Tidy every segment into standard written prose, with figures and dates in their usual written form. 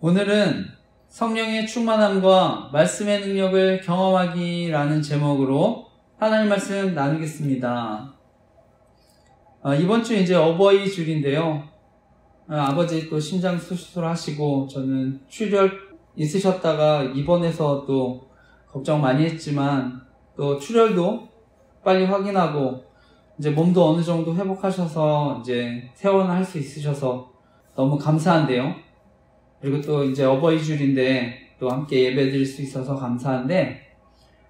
오늘은 성령의 충만함과 말씀의 능력을 경험하기라는 제목으로 하나님 말씀 나누겠습니다. 이번 주 이제 어버이 주일인데요. 아버지 또 심장 수술을 하시고 저는 출혈 있으셨다가 입원해서 또 걱정 많이 했지만 또 출혈도 빨리 확인하고 이제 몸도 어느 정도 회복하셔서 이제 퇴원할 수 있으셔서 너무 감사한데요. 그리고 또 이제 어버이 주일인데 또 함께 예배 드릴 수 있어서 감사한데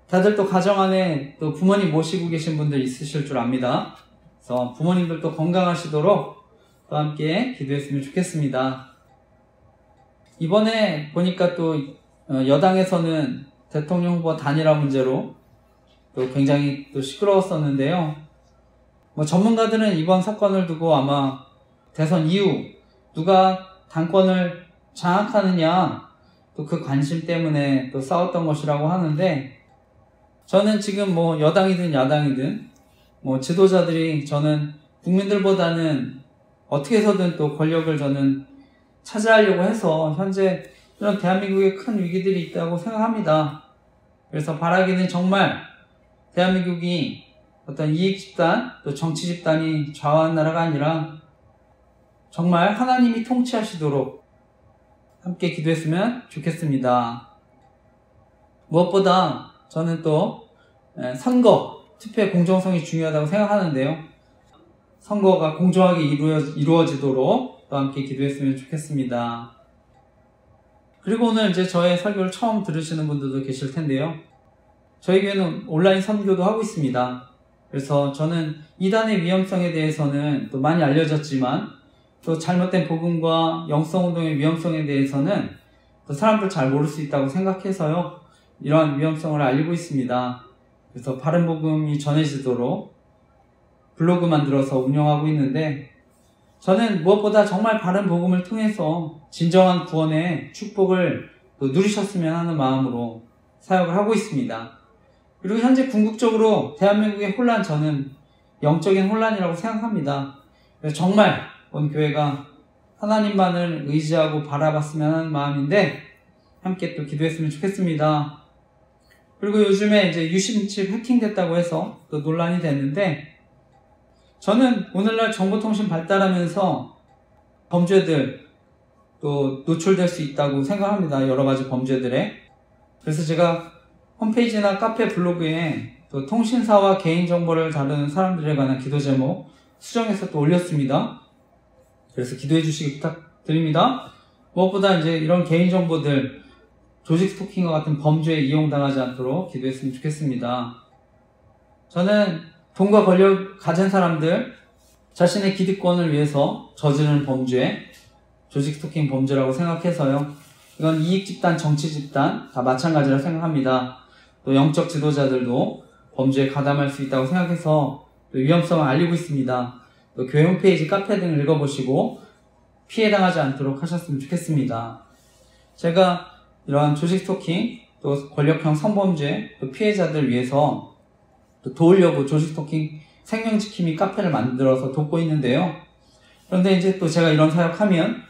다들 또 가정 안에 또 부모님 모시고 계신 분들 있으실 줄 압니다. 그래서 부모님들도 건강하시도록 또 함께 기도했으면 좋겠습니다. 이번에 보니까 또 여당에서는 대통령 후보 단일화 문제로 또 굉장히 또 시끄러웠었는데요. 전문가들은 이번 사건을 두고 아마 대선 이후 누가 당권을 장악하느냐 또 그 관심 때문에 또 싸웠던 것이라고 하는데 저는 지금 여당이든 야당이든 지도자들이 저는 국민들보다는 어떻게 해서든 또 권력을 저는 차지하려고 해서 현재 이런 대한민국에 큰 위기들이 있다고 생각합니다. 그래서 바라기는 정말 대한민국이 어떤 이익 집단 또 정치 집단이 좌우한 나라가 아니라 정말 하나님이 통치하시도록 함께 기도했으면 좋겠습니다. 무엇보다 저는 또 선거, 투표의 공정성이 중요하다고 생각하는데요. 선거가 공정하게 이루어지도록 또 함께 기도했으면 좋겠습니다. 그리고 오늘 이제 저의 설교를 처음 들으시는 분들도 계실 텐데요. 저희 교회는 온라인 선교도 하고 있습니다. 그래서 저는 이단의 위험성에 대해서는 또 많이 알려졌지만 또 잘못된 복음과 영성운동의 위험성에 대해서는 또 사람들 잘 모를 수 있다고 생각해서요. 이러한 위험성을 알리고 있습니다. 그래서 바른 복음이 전해지도록 블로그 만들어서 운영하고 있는데 저는 무엇보다 정말 바른 복음을 통해서 진정한 구원의 축복을 또 누리셨으면 하는 마음으로 사역을 하고 있습니다. 그리고 현재 궁극적으로 대한민국의 혼란 저는 영적인 혼란이라고 생각합니다. 그래서 정말 온 교회가 하나님만을 의지하고 바라봤으면 하는 마음인데 함께 또 기도했으면 좋겠습니다. 그리고 요즘에 이제 유심칩 해킹됐다고 해서 또 논란이 됐는데 저는 오늘날 정보통신 발달하면서 범죄들 또 노출될 수 있다고 생각합니다. 여러 가지 범죄들에. 그래서 제가 홈페이지나 카페 블로그에 또 통신사와 개인정보를 다루는 사람들에 관한 기도 제목 수정해서 또 올렸습니다. 그래서 기도해 주시기 부탁드립니다. 무엇보다 이제 이런 개인정보들 조직 스토킹과 같은 범죄에 이용당하지 않도록 기도했으면 좋겠습니다. 저는 돈과 권력 가진 사람들 자신의 기득권을 위해서 저지르는 범죄, 조직 스토킹 범죄라고 생각해서요. 이건 이익 집단, 정치 집단 다 마찬가지라고 생각합니다. 또 영적 지도자들도 범죄에 가담할 수 있다고 생각해서 위험성을 알리고 있습니다. 또 교회 홈페이지, 카페 등을 읽어보시고 피해당하지 않도록 하셨으면 좋겠습니다. 제가 이러한 조직 스토킹, 또 권력형 성범죄, 또 피해자들 위해서 또 도우려고 조직 스토킹 생명지킴이 카페를 만들어서 돕고 있는데요. 그런데 이제 또 제가 이런 사역하면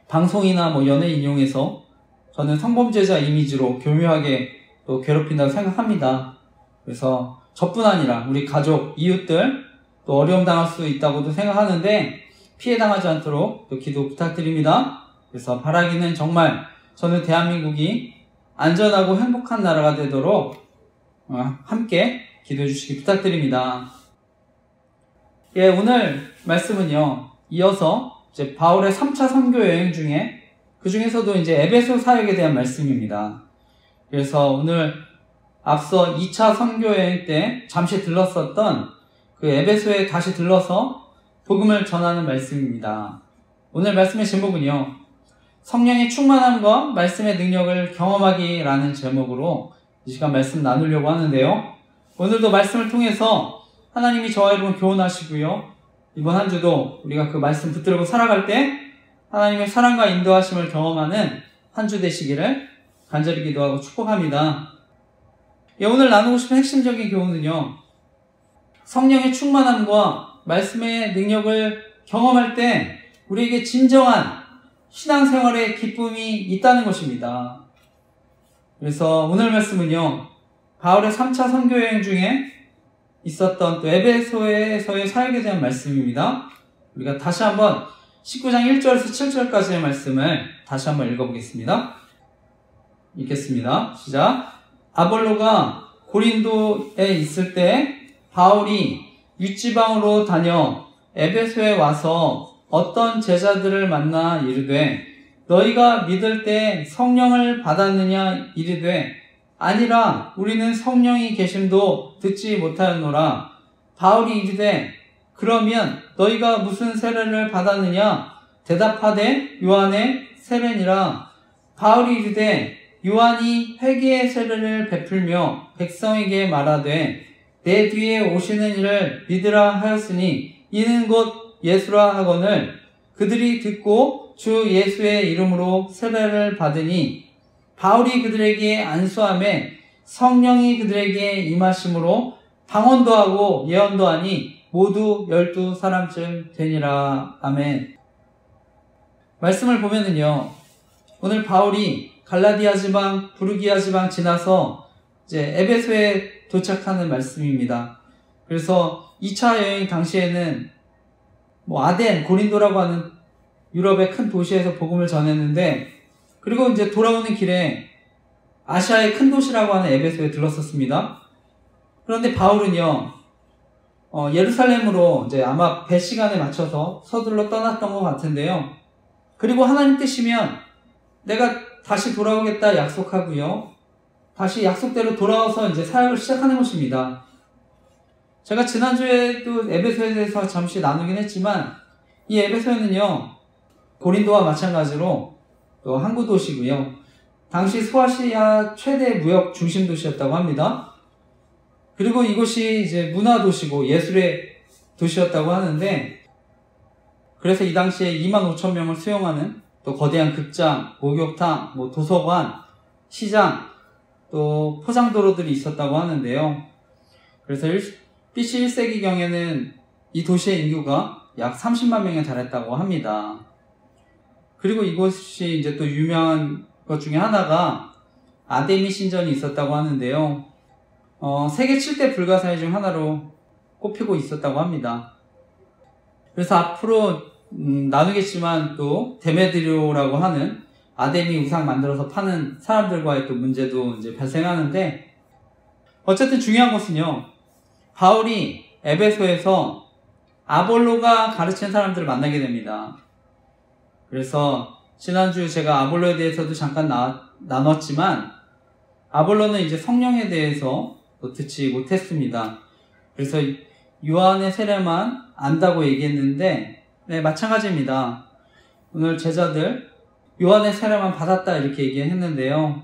방송이나 연예인 이용해서 저는 성범죄자 이미지로 교묘하게 또 괴롭힌다고 생각합니다. 그래서 저뿐 아니라 우리 가족, 이웃들 또 어려움 당할 수 있다고도 생각하는데 피해당하지 않도록 또 기도 부탁드립니다. 그래서 바라기는 정말 저는 대한민국이 안전하고 행복한 나라가 되도록 함께 기도해 주시기 부탁드립니다. 예, 오늘 말씀은요. 이어서 이제 바울의 3차 선교 여행 중에 그 중에서도 이제 에베소 사역에 대한 말씀입니다. 그래서 오늘 앞서 2차 선교 여행 때 잠시 들렀었던 그 에베소에 다시 들러서 복음을 전하는 말씀입니다. 오늘 말씀의 제목은요. 성령의 충만함과 말씀의 능력을 경험하기라는 제목으로 이 시간 말씀 나누려고 하는데요. 오늘도 말씀을 통해서 하나님이 저와 여러분 교훈하시고요. 이번 한 주도 우리가 그 말씀 붙들고 살아갈 때 하나님의 사랑과 인도하심을 경험하는 한 주 되시기를 간절히 기도하고 축복합니다. 오늘 나누고 싶은 핵심적인 교훈은요. 성령의 충만함과 말씀의 능력을 경험할 때 우리에게 진정한 신앙생활에 기쁨이 있다는 것입니다. 그래서 오늘 말씀은요, 바울의 3차 선교여행 중에 있었던 또 에베소에서의 사역에 대한 말씀입니다. 우리가 다시 한번 19장 1절에서 7절까지의 말씀을 다시 한번 읽어보겠습니다. 읽겠습니다. 시작. 아볼로가 고린도에 있을 때 바울이 윗지방으로 다녀 에베소에 와서 어떤 제자들을 만나 이르되 너희가 믿을 때 성령을 받았느냐 이르되 아니라 우리는 성령이 계심도 듣지 못하였노라. 바울이 이르되 그러면 너희가 무슨 세례를 받았느냐 대답하되 요한의 세례니라. 바울이 이르되 요한이 회개의 세례를 베풀며 백성에게 말하되 내 뒤에 오시는 이를 믿으라 하였으니 이는 곧 예수라 하거늘 그들이 듣고 주 예수의 이름으로 세례를 받으니 바울이 그들에게 안수하매 성령이 그들에게 임하심으로 방언도 하고 예언도 하니 모두 12사람쯤 되니라. 아멘. 말씀을 보면은요, 오늘 바울이 갈라디아 지방, 부르기아 지방 지나서 이제 에베소에 도착하는 말씀입니다. 그래서 2차 여행 당시에는 아덴, 고린도라고 하는 유럽의 큰 도시에서 복음을 전했는데, 그리고 이제 돌아오는 길에 아시아의 큰 도시라고 하는 에베소에 들렀었습니다. 그런데 바울은요, 예루살렘으로 이제 아마 배 시간에 맞춰서 서둘러 떠났던 것 같은데요. 그리고 하나님 뜻이면 내가 다시 돌아오겠다 약속하고요. 다시 약속대로 돌아와서 이제 사역을 시작하는 것입니다. 제가 지난주에도 에베소에 대해서 잠시 나누긴 했지만 이 에베소는요, 고린도와 마찬가지로 또 항구 도시고요. 당시 소아시아 최대 무역 중심 도시였다고 합니다. 그리고 이곳이 이제 문화 도시고 예술의 도시였다고 하는데, 그래서 이 당시에 25,000명을 수용하는 또 거대한 극장, 목욕탕, 도서관, 시장, 또 포장도로들이 있었다고 하는데요. 그래서 BC 1세기경에는 이 도시의 인구가 약 30만 명에 달했다고 합니다. 그리고 이곳이 이제 또 유명한 것 중에 하나가 아데미 신전이 있었다고 하는데요. 세계 7대 불가사의 중 하나로 꼽히고 있었다고 합니다. 그래서 앞으로 나누겠지만 또 데메드리오라고 하는 아데미 우상 만들어서 파는 사람들과의 또 문제도 이제 발생하는데, 어쨌든 중요한 것은요, 바울이 에베소에서 아볼로가 가르친 사람들을 만나게 됩니다. 그래서 지난주 제가 아볼로에 대해서도 잠깐 나눴지만 아볼로는 이제 성령에 대해서 또 듣지 못했습니다. 그래서 요한의 세례만 안다고 얘기했는데, 네, 마찬가지입니다. 오늘 제자들 요한의 세례만 받았다 이렇게 얘기했는데요.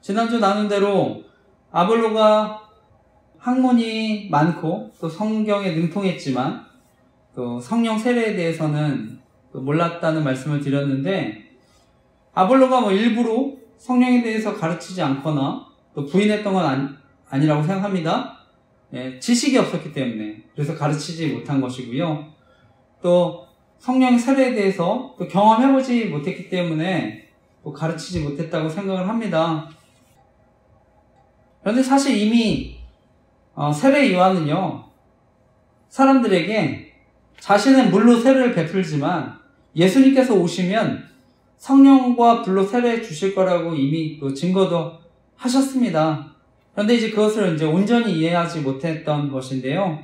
지난주 나눈 대로 아볼로가 학문이 많고 또 성경에 능통했지만 또 성령 세례에 대해서는 또 몰랐다는 말씀을 드렸는데, 아볼로가 일부러 성령에 대해서 가르치지 않거나 또 부인했던 건 아니라고 생각합니다. 예, 지식이 없었기 때문에 그래서 가르치지 못한 것이고요. 또 성령 세례에 대해서 또 경험해보지 못했기 때문에 또 가르치지 못했다고 생각을 합니다. 그런데 사실 이미 세례 요한은요, 사람들에게 자신은 물로 세례를 베풀지만 예수님께서 오시면 성령과 불로 세례해 주실 거라고 이미 또 증거도 하셨습니다. 그런데 이제 그것을 이제 온전히 이해하지 못했던 것인데요.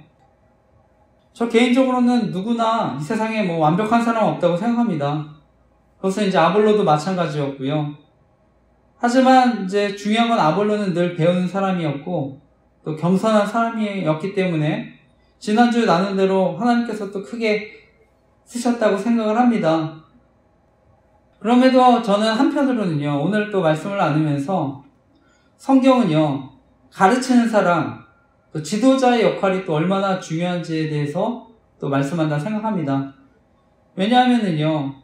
저 개인적으로는 누구나 이 세상에 완벽한 사람은 없다고 생각합니다. 그것은 이제 아볼로도 마찬가지였고요. 하지만 이제 중요한 건 아볼로는 늘 배우는 사람이었고 또 겸손한 사람이었기 때문에 지난주에 나눈 대로 하나님께서 또 크게 쓰셨다고 생각을 합니다. 그럼에도 저는 한편으로는요, 오늘 또 말씀을 나누면서 성경은요, 가르치는 사람, 또 지도자의 역할이 또 얼마나 중요한지에 대해서 또 말씀한다 생각합니다. 왜냐하면은요,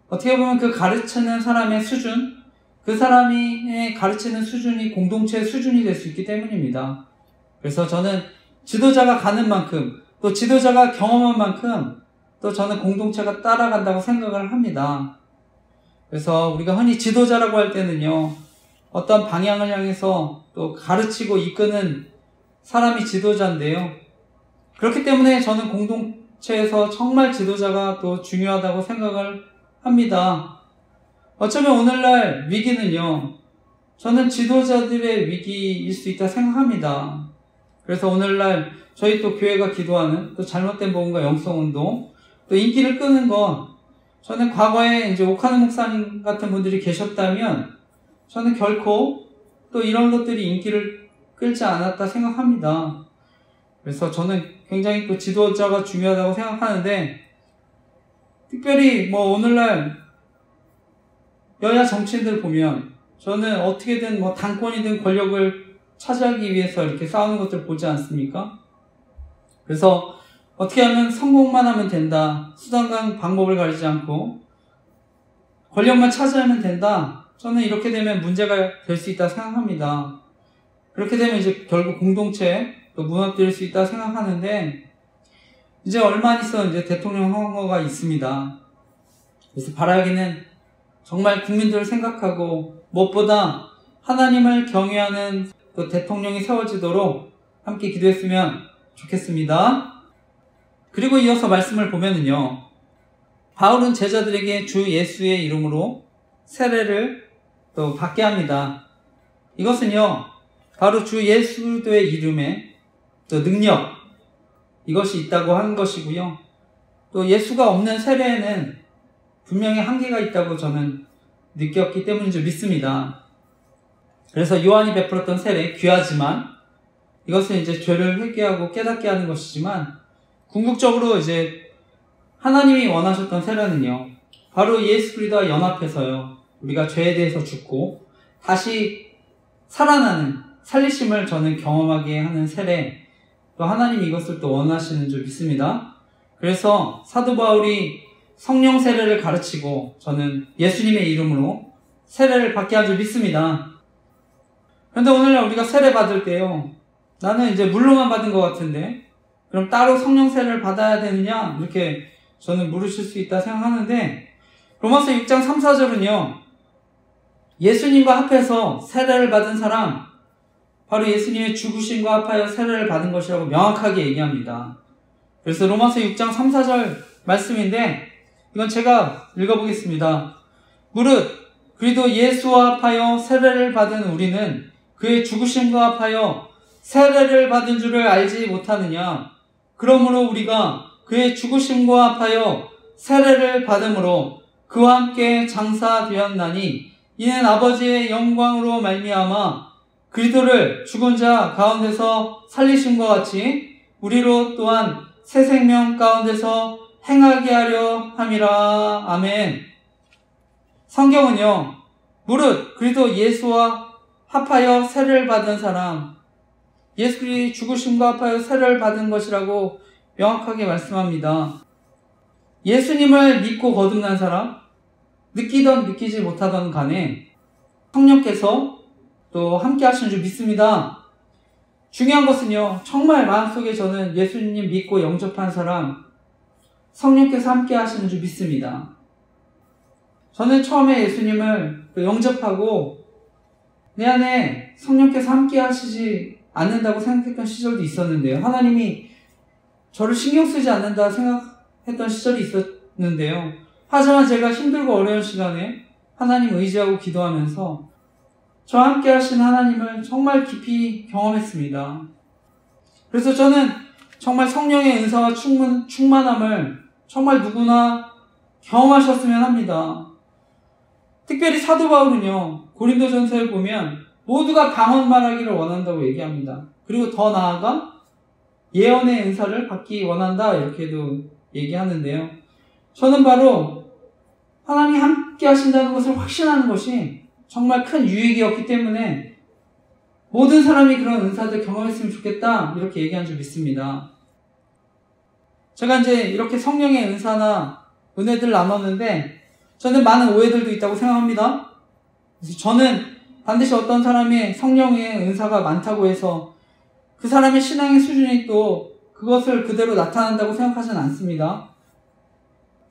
어떻게 보면 그 가르치는 사람의 수준, 그 사람이 가르치는 수준이 공동체의 수준이 될 수 있기 때문입니다. 그래서 저는 지도자가 가는 만큼, 또 지도자가 경험한 만큼 또 저는 공동체가 따라간다고 생각을 합니다. 그래서 우리가 흔히 지도자라고 할 때는요, 어떤 방향을 향해서 또 가르치고 이끄는 사람이 지도자인데요. 그렇기 때문에 저는 공동체에서 정말 지도자가 또 중요하다고 생각을 합니다. 어쩌면 오늘날 위기는요, 저는 지도자들의 위기일 수 있다 생각합니다. 그래서 오늘날 저희 또 교회가 기도하는 또 잘못된 복음과 영성운동, 또 인기를 끄는 건, 저는 과거에 이제 옥하는 목사님 같은 분들이 계셨다면 저는 결코 또 이런 것들이 인기를 끌지 않았다 생각합니다. 그래서 저는 굉장히 또 지도자가 중요하다고 생각하는데, 특별히 오늘날 여야 정치인들 보면 저는 어떻게든 당권이든 권력을 차지하기 위해서 이렇게 싸우는 것들을 보지 않습니까? 그래서 어떻게 하면 성공만 하면 된다, 수단과 방법을 가리지 않고 권력만 차지하면 된다, 저는 이렇게 되면 문제가 될 수 있다 생각합니다. 그렇게 되면 이제 결국 공동체 또 무너뜨릴 수 있다 생각하는데, 이제 얼마 안 있어 이제 대통령 선거가 있습니다. 그래서 바라기는 정말 국민들을 생각하고 무엇보다 하나님을 경외하는 또 대통령이 세워지도록 함께 기도했으면 좋겠습니다. 그리고 이어서 말씀을 보면은요, 바울은 제자들에게 주 예수의 이름으로 세례를 또 받게 합니다. 이것은요, 바로 주 예수 그리스도의 이름에 또 능력, 이것이 있다고 하는 것이고요. 또 예수가 없는 세례에는 분명히 한계가 있다고 저는 느꼈기 때문인 줄 믿습니다. 그래서 요한이 베풀었던 세례, 귀하지만 이것은 이제 죄를 회개하고 깨닫게 하는 것이지만, 궁극적으로 이제 하나님이 원하셨던 세례는요, 바로 예수 그리스도와 연합해서요, 우리가 죄에 대해서 죽고 다시 살아나는 살리심을 저는 경험하게 하는 세례, 또 하나님이 이것을 또 원하시는 줄 믿습니다. 그래서 사도 바울이 성령 세례를 가르치고 저는 예수님의 이름으로 세례를 받게 한 줄 믿습니다. 그런데 오늘날 우리가 세례 받을 때요, 나는 이제 물로만 받은 것 같은데 그럼 따로 성령 세례를 받아야 되느냐, 이렇게 저는 물으실 수 있다 생각하는데, 로마서 6장 3, 4절은요 예수님과 합해서 세례를 받은 사람, 바로 예수님의 죽으심과 합하여 세례를 받은 것이라고 명확하게 얘기합니다. 그래서 로마서 6장 3, 4절 말씀인데, 이건 제가 읽어보겠습니다. 무릇 그리도 예수와 합하여 세례를 받은 우리는 그의 죽으심과 합하여 세례를 받은 줄을 알지 못하느냐. 그러므로 우리가 그의 죽으심과 합하여 세례를 받음으로 그와 함께 장사되었나니, 이는 아버지의 영광으로 말미암아 그리스도를 죽은 자 가운데서 살리심과 같이 우리로 또한 새 생명 가운데서 행하게 하려 함이라. 아멘. 성경은요, 무릇 그리스도 예수와 합하여 세례를 받은 사람, 예수 그리스도의 죽으심과 합하여 세례를 받은 것이라고 명확하게 말씀합니다. 예수님을 믿고 거듭난 사람, 느끼던 느끼지 못하던 간에 성령께서 또 함께 하시는 줄 믿습니다. 중요한 것은요, 정말 마음속에 저는 예수님 믿고 영접한 사람, 성령께서 함께 하시는 줄 믿습니다. 저는 처음에 예수님을 영접하고 내 안에 성령께서 함께 하시지 않는다고 생각했던 시절도 있었는데요. 하나님이 저를 신경 쓰지 않는다 생각했던 시절이 있었는데요. 하지만 제가 힘들고 어려운 시간에 하나님 의지하고 기도하면서 저와 함께 하신 하나님을 정말 깊이 경험했습니다. 그래서 저는 정말 성령의 은사와 충만함을 정말 누구나 경험하셨으면 합니다. 특별히 사도 바울은요, 고린도전서에 보면 모두가 방언 말하기를 원한다고 얘기합니다. 그리고 더 나아가 예언의 은사를 받기 원한다, 이렇게도 얘기하는데요. 저는 바로 하나님이 함께 하신다는 것을 확신하는 것이 정말 큰 유익이었기 때문에 모든 사람이 그런 은사들 경험했으면 좋겠다, 이렇게 얘기한 줄 믿습니다. 제가 이제 이렇게 성령의 은사나 은혜들 나눴는데 저는 많은 오해들도 있다고 생각합니다. 그래서 저는 반드시 어떤 사람의 성령의 은사가 많다고 해서 그 사람의 신앙의 수준이 또 그것을 그대로 나타난다고 생각하지는 않습니다.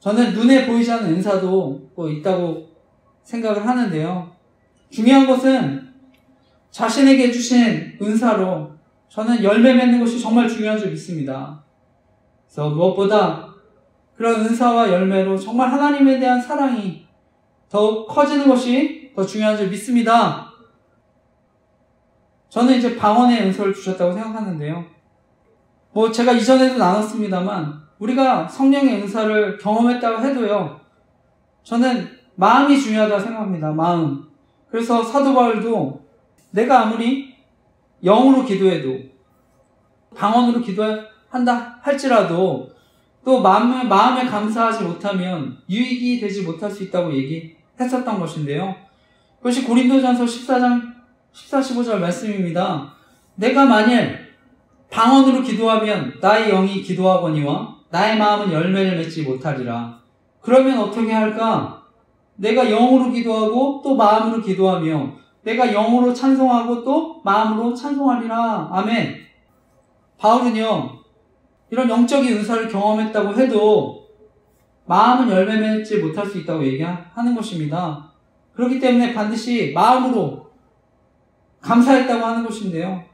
저는 눈에 보이지 않는 은사도 또 있다고 생각을 하는데요. 중요한 것은 자신에게 주신 은사로 저는 열매 맺는 것이 정말 중요한 줄 믿습니다. 그래서 무엇보다 그런 은사와 열매로 정말 하나님에 대한 사랑이 더욱 커지는 것이 더 중요한 줄 믿습니다. 저는 이제 방언의 은사를 주셨다고 생각하는데요. 제가 이전에도 나눴습니다만 우리가 성령의 은사를 경험했다고 해도요. 저는 마음이 중요하다고 생각합니다. 마음. 그래서 사도 바울도 내가 아무리 영으로 기도해도 방언으로 기도한다 할지라도 또 마음에 감사하지 못하면 유익이 되지 못할 수 있다고 얘기했었던 것인데요. 그것이 고린도전서 14장 14, 15절 말씀입니다. 내가 만일 방언으로 기도하면 나의 영이 기도하거니와 나의 마음은 열매를 맺지 못하리라. 그러면 어떻게 할까? 내가 영으로 기도하고 또 마음으로 기도하며 내가 영으로 찬송하고 또 마음으로 찬송하리라. 아멘. 바울은요, 이런 영적인 은사를 경험했다고 해도 마음은 열매 맺지 못할 수 있다고 얘기하는 것입니다. 그렇기 때문에 반드시 마음으로 감사했다고 하는 것인데요.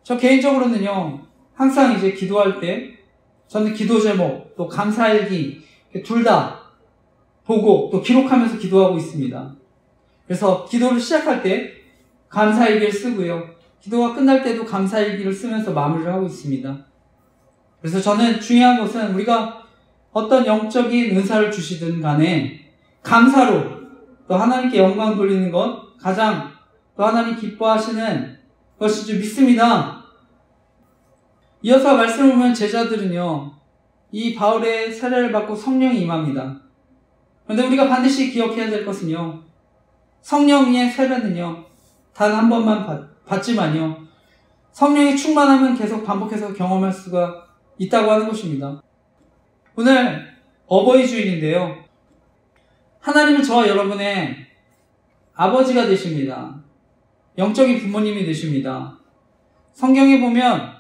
저 개인적으로는요, 항상 이제 기도할 때 저는 기도 제목, 또 감사일기 둘 다 보고 또 기록하면서 기도하고 있습니다. 그래서 기도를 시작할 때 감사일기를 쓰고요. 기도가 끝날 때도 감사일기를 쓰면서 마무리를 하고 있습니다. 그래서 저는 중요한 것은 우리가 어떤 영적인 은사를 주시든 간에 감사로 또 하나님께 영광 돌리는 것 가장 또 하나님 기뻐하시는 것인 줄 믿습니다. 이어서 말씀을 보면 제자들은요, 이 바울의 세례를 받고 성령이 임합니다. 그런데 우리가 반드시 기억해야 될 것은요, 성령의 세례는요, 단 한 번만 받지만요, 성령의 충만함은 계속 반복해서 경험할 수가 있다고 하는 것입니다. 오늘 어버이 주일인데요, 하나님은 저와 여러분의 아버지가 되십니다. 영적인 부모님이 되십니다. 성경에 보면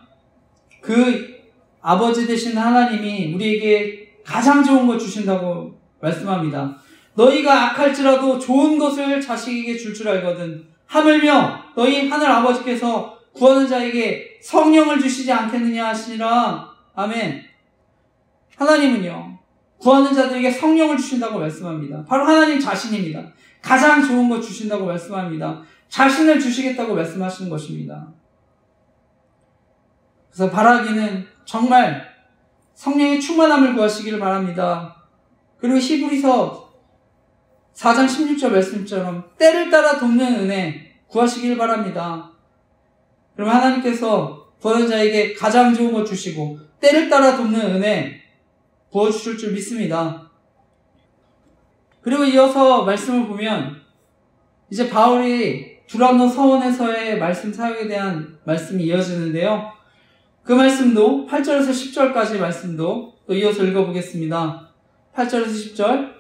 그 아버지 되신 하나님이 우리에게 가장 좋은 것 주신다고 말씀합니다. 너희가 악할지라도 좋은 것을 자식에게 줄 알거든. 하물며 너희 하늘 아버지께서 구하는 자에게 성령을 주시지 않겠느냐 하시니라. 아멘. 하나님은요, 구하는 자들에게 성령을 주신다고 말씀합니다. 바로 하나님 자신입니다. 가장 좋은 것 주신다고 말씀합니다. 자신을 주시겠다고 말씀하시는 것입니다. 그래서 바라기는 정말 성령의 충만함을 구하시기를 바랍니다. 그리고 히브리서 4장 16절 말씀처럼 때를 따라 돕는 은혜 구하시기를 바랍니다. 그럼 하나님께서 구하는 자에게 가장 좋은 것 주시고 때를 따라 돕는 은혜 부어주실 줄 믿습니다. 그리고 이어서 말씀을 보면 이제 바울이 두란노 서원에서의 말씀 사역에 대한 말씀이 이어지는데요. 그 말씀도 8절에서 10절까지 말씀도 또 이어서 읽어보겠습니다. 8절에서 10절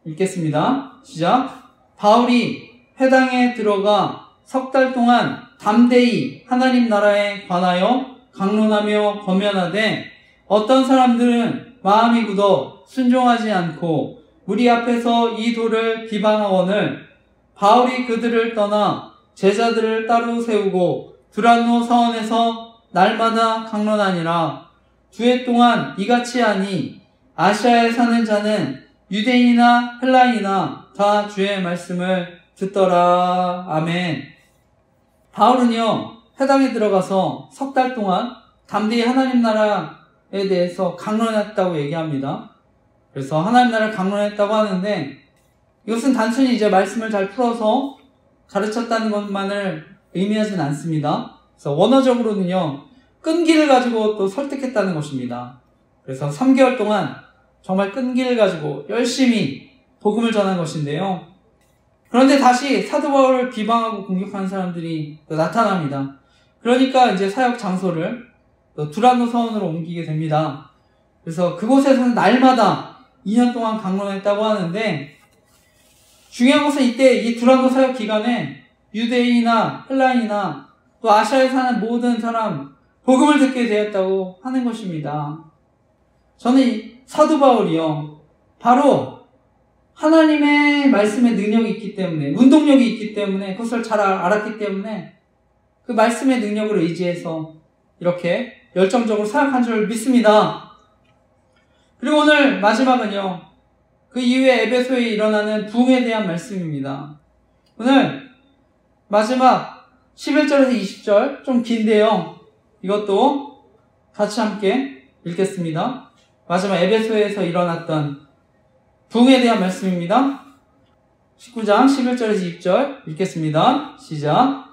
읽겠습니다. 시작. 바울이 회당에 들어가 석 달 동안 담대히 하나님 나라에 관하여 강론하며 권면하되 어떤 사람들은 마음이 굳어 순종하지 않고 무리 앞에서 이 돌을 비방하거늘 바울이 그들을 떠나 제자들을 따로 세우고 두란노 서원에서 날마다 강론하니라. 2해 동안 이같이 하니 아시아에 사는 자는 유대인이나 헬라인이나 다 주의 말씀을 듣더라. 아멘. 바울은요, 회당에 들어가서 석 달 동안 담대히 하나님 나라에 대해서 강론했다고 얘기합니다. 그래서 하나님 나라를 강론했다고 하는데 이것은 단순히 이제 말씀을 잘 풀어서 가르쳤다는 것만을 의미하진 않습니다. 그래서 원어적으로는요, 끈기를 가지고 또 설득했다는 것입니다. 그래서 3개월 동안 정말 끈기를 가지고 열심히 복음을 전한 것인데요. 그런데 다시 사도 바울을 비방하고 공격하는 사람들이 또 나타납니다. 그러니까 이제 사역 장소를 또 두란노 서원으로 옮기게 됩니다. 그래서 그곳에서는 날마다 2년 동안 강론했다고 하는데 중요한 것은 이때 이 두란노 사역 기간에 유대인이나 헬라인이나 또 아시아에 사는 모든 사람 복음을 듣게 되었다고 하는 것입니다. 저는 이 사도 바울이요, 바로 하나님의 말씀의 능력이 있기 때문에, 운동력이 있기 때문에, 그것을 잘 알았기 때문에 그 말씀의 능력을 의지해서 이렇게 열정적으로 사역한 줄 믿습니다. 그리고 오늘 마지막은요, 그 이후에 에베소에 일어나는 부흥에 대한 말씀입니다. 오늘 마지막 11절에서 20절 좀 긴데요, 이것도 같이 함께 읽겠습니다. 마지막 에베소에서 일어났던 부흥에 대한 말씀입니다. 19장 11절에서 20절 읽겠습니다. 시작.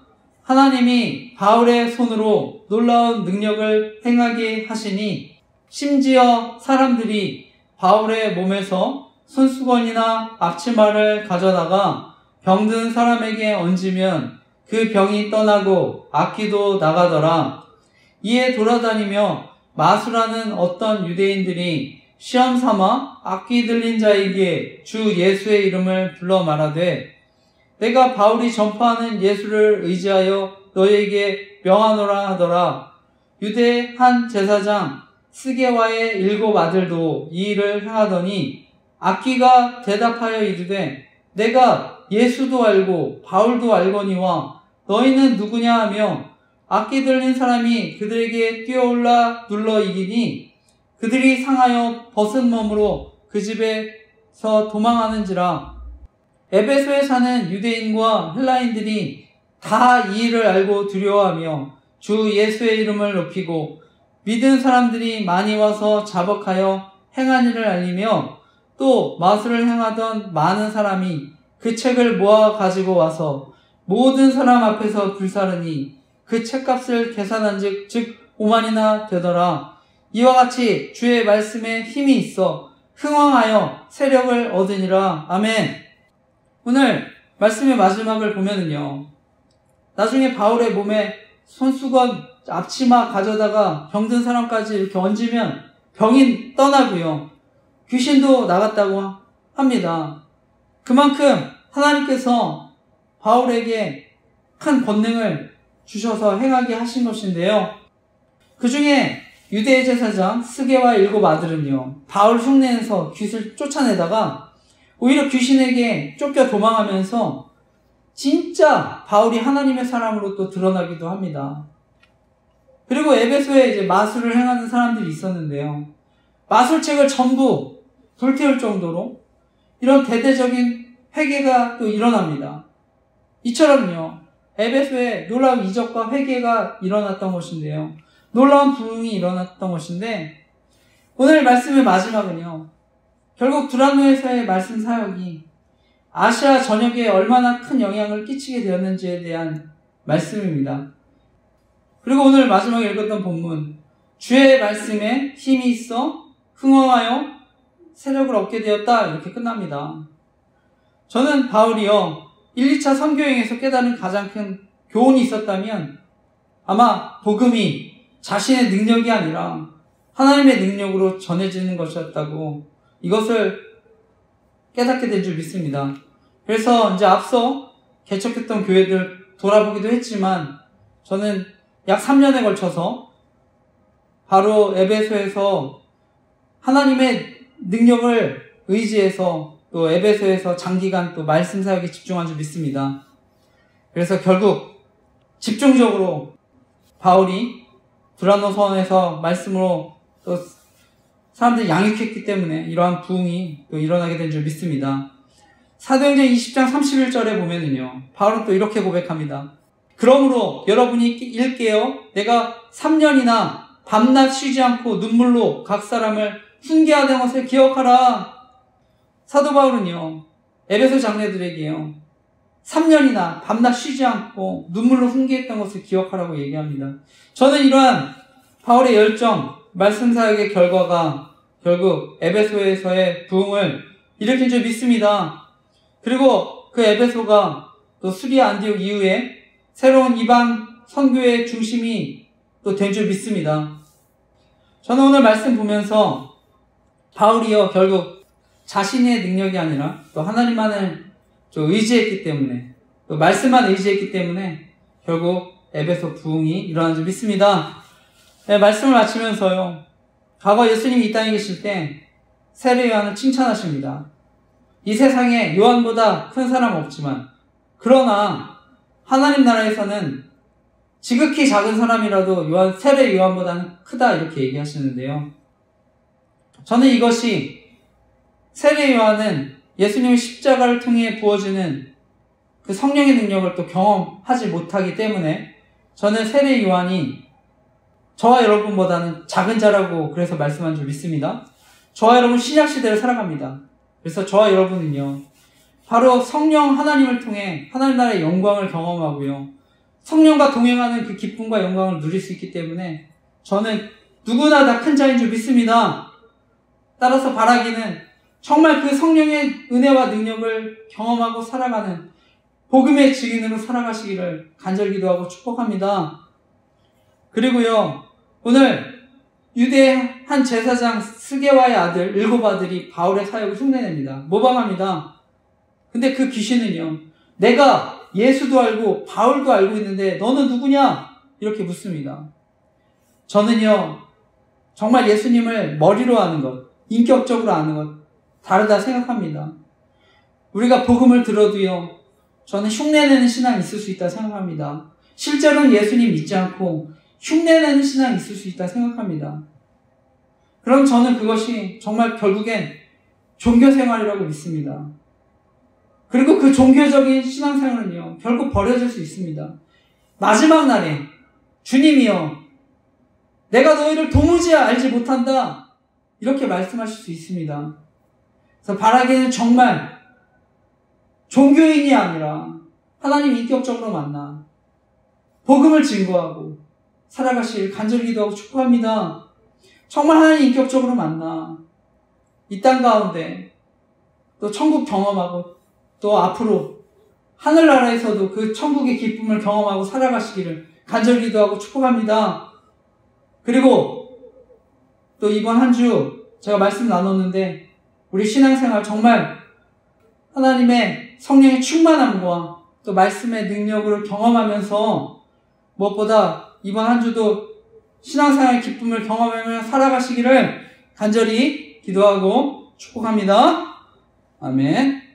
하나님이 바울의 손으로 놀라운 능력을 행하게 하시니 심지어 사람들이 바울의 몸에서 손수건이나 앞치마를 가져다가 병든 사람에게 얹으면 그 병이 떠나고 악귀도 나가더라. 이에 돌아다니며 마술하는 어떤 유대인들이 시험 삼아 악귀 들린 자에게 주 예수의 이름을 불러 말하되 내가 바울이 전파하는 예수를 의지하여 너에게 명하노라 하더라. 유대 한 제사장 스게와의 7 아들도 이 일을 행하더니 악귀가 대답하여 이르되 내가 예수도 알고 바울도 알거니와 너희는 누구냐 하며 악귀 들린 사람이 그들에게 뛰어올라 눌러 이기니 그들이 상하여 벗은 몸으로 그 집에서 도망하는지라. 에베소에 사는 유대인과 헬라인들이 다 이 일을 알고 두려워하며 주 예수의 이름을 높이고 믿은 사람들이 많이 와서 자복하여 행한 일을 알리며 또 마술을 행하던 많은 사람이 그 책을 모아 가지고 와서 모든 사람 앞에서 불사르니 그 책값을 계산한즉 즉 5만이나 되더라. 이와 같이 주의 말씀에 힘이 있어 흥왕하여 세력을 얻으니라. 아멘. 오늘 말씀의 마지막을 보면은요, 나중에 바울의 몸에 손수건, 앞치마 가져다가 병든 사람까지 이렇게 얹으면 병이 떠나고요, 귀신도 나갔다고 합니다. 그만큼 하나님께서 바울에게 큰 권능을 주셔서 행하게 하신 것인데요, 그 중에 유대 제사장 스게와 7 아들은요, 바울 흉내내서 귀신을 쫓아내다가 오히려 귀신에게 쫓겨 도망하면서 진짜 바울이 하나님의 사람으로 또 드러나기도 합니다. 그리고 에베소에 이제 마술을 행하는 사람들이 있었는데요, 마술책을 전부 불태울 정도로 이런 대대적인 회개가 또 일어납니다. 이처럼요, 에베소에 놀라운 이적과 회개가 일어났던 것인데요, 놀라운 부흥이 일어났던 것인데, 오늘 말씀의 마지막은요, 결국 두란노에서의 말씀 사역이 아시아 전역에 얼마나 큰 영향을 끼치게 되었는지에 대한 말씀입니다. 그리고 오늘 마지막에 읽었던 본문, 주의 말씀에 힘이 있어 흥왕하여 세력을 얻게 되었다, 이렇게 끝납니다. 저는 바울이요, 1, 2차 선교행에서 깨달은 가장 큰 교훈이 있었다면 아마 복음이 자신의 능력이 아니라 하나님의 능력으로 전해지는 것이었다고, 이것을 깨닫게 된 줄 믿습니다. 그래서 이제 앞서 개척했던 교회들 돌아보기도 했지만, 저는 약 3년에 걸쳐서 바로 에베소에서 하나님의 능력을 의지해서 또 에베소에서 장기간 또 말씀 사역에 집중한 줄 믿습니다. 그래서 결국 집중적으로 바울이 두란노 서원에서 말씀으로 또 사람들이 양육했기 때문에 이러한 부흥이 또 일어나게 된 줄 믿습니다. 사도행전 20장 31절에 보면은요, 바울은 또 이렇게 고백합니다. 그러므로 여러분이 일깨어 내가 3년이나 밤낮 쉬지 않고 눈물로 각 사람을 훈계하던 것을 기억하라. 사도 바울은요, 에베소 장로들에게요, 3년이나 밤낮 쉬지 않고 눈물로 훈계했던 것을 기억하라고 얘기합니다. 저는 이러한 바울의 열정, 말씀 사역의 결과가 결국 에베소에서의 부흥을 일으킨 줄 믿습니다. 그리고 그 에베소가 또 수리아 안디옥 이후에 새로운 이방 선교의 중심이 또 된 줄 믿습니다. 저는 오늘 말씀 보면서 바울이요, 결국 자신의 능력이 아니라 또 하나님만을 좀 의지했기 때문에, 또 말씀만 의지했기 때문에 결국 에베소 부흥이 일어난 줄 믿습니다. 네, 말씀을 마치면서요, 과거 예수님이 이 땅에 계실 때 세례 요한을 칭찬하십니다. 이 세상에 요한보다 큰 사람 없지만, 그러나 하나님 나라에서는 지극히 작은 사람이라도 세례 요한보다는 크다, 이렇게 얘기하시는데요. 저는 이것이, 세례 요한은 예수님의 십자가를 통해 부어지는 그 성령의 능력을 또 경험하지 못하기 때문에 저는 세례 요한이 저와 여러분보다는 작은 자라고 그래서 말씀한 줄 믿습니다. 저와 여러분 신약시대를 살아갑니다. 그래서 저와 여러분은요, 바로 성령 하나님을 통해 하나님 나라의 영광을 경험하고요, 성령과 동행하는 그 기쁨과 영광을 누릴 수 있기 때문에 저는 누구나 다 큰 자인 줄 믿습니다. 따라서 바라기는 정말 그 성령의 은혜와 능력을 경험하고 살아가는 복음의 증인으로 살아가시기를 간절히 기도하고 축복합니다. 그리고요, 오늘 유대의 한 제사장 스게와의 아들 7 아들이 바울의 사역을 흉내냅니다. 모방합니다. 근데 그 귀신은요, 내가 예수도 알고 바울도 알고 있는데 너는 누구냐? 이렇게 묻습니다. 저는요, 정말 예수님을 머리로 아는 것, 인격적으로 아는 것 다르다 생각합니다. 우리가 복음을 들어도요, 저는 흉내내는 신앙이 있을 수 있다 생각합니다. 실제로는 예수님 믿지 않고 흉내내는 신앙이 있을 수 있다 생각합니다. 그럼 저는 그것이 정말 결국엔 종교생활이라고 믿습니다. 그리고 그 종교적인 신앙생활은요, 결국 버려질 수 있습니다. 마지막 날에 주님이여, 내가 너희를 도무지 알지 못한다, 이렇게 말씀하실 수 있습니다. 그래서 바라기는 정말 종교인이 아니라 하나님 인격적으로 만나 복음을 증거하고 살아가실 간절히 기도하고 축복합니다. 정말 하나님 인격적으로 만나 이 땅 가운데 또 천국 경험하고 또 앞으로 하늘나라에서도 그 천국의 기쁨을 경험하고 살아가시기를 간절히 기도하고 축복합니다. 그리고 또 이번 한 주 제가 말씀 나눴는데, 우리 신앙생활 정말 하나님의 성령의 충만함과 또 말씀의 능력을 경험하면서 무엇보다 이번 한 주도 신앙생활의 기쁨을 경험하며 살아가시기를 간절히 기도하고 축복합니다. 아멘.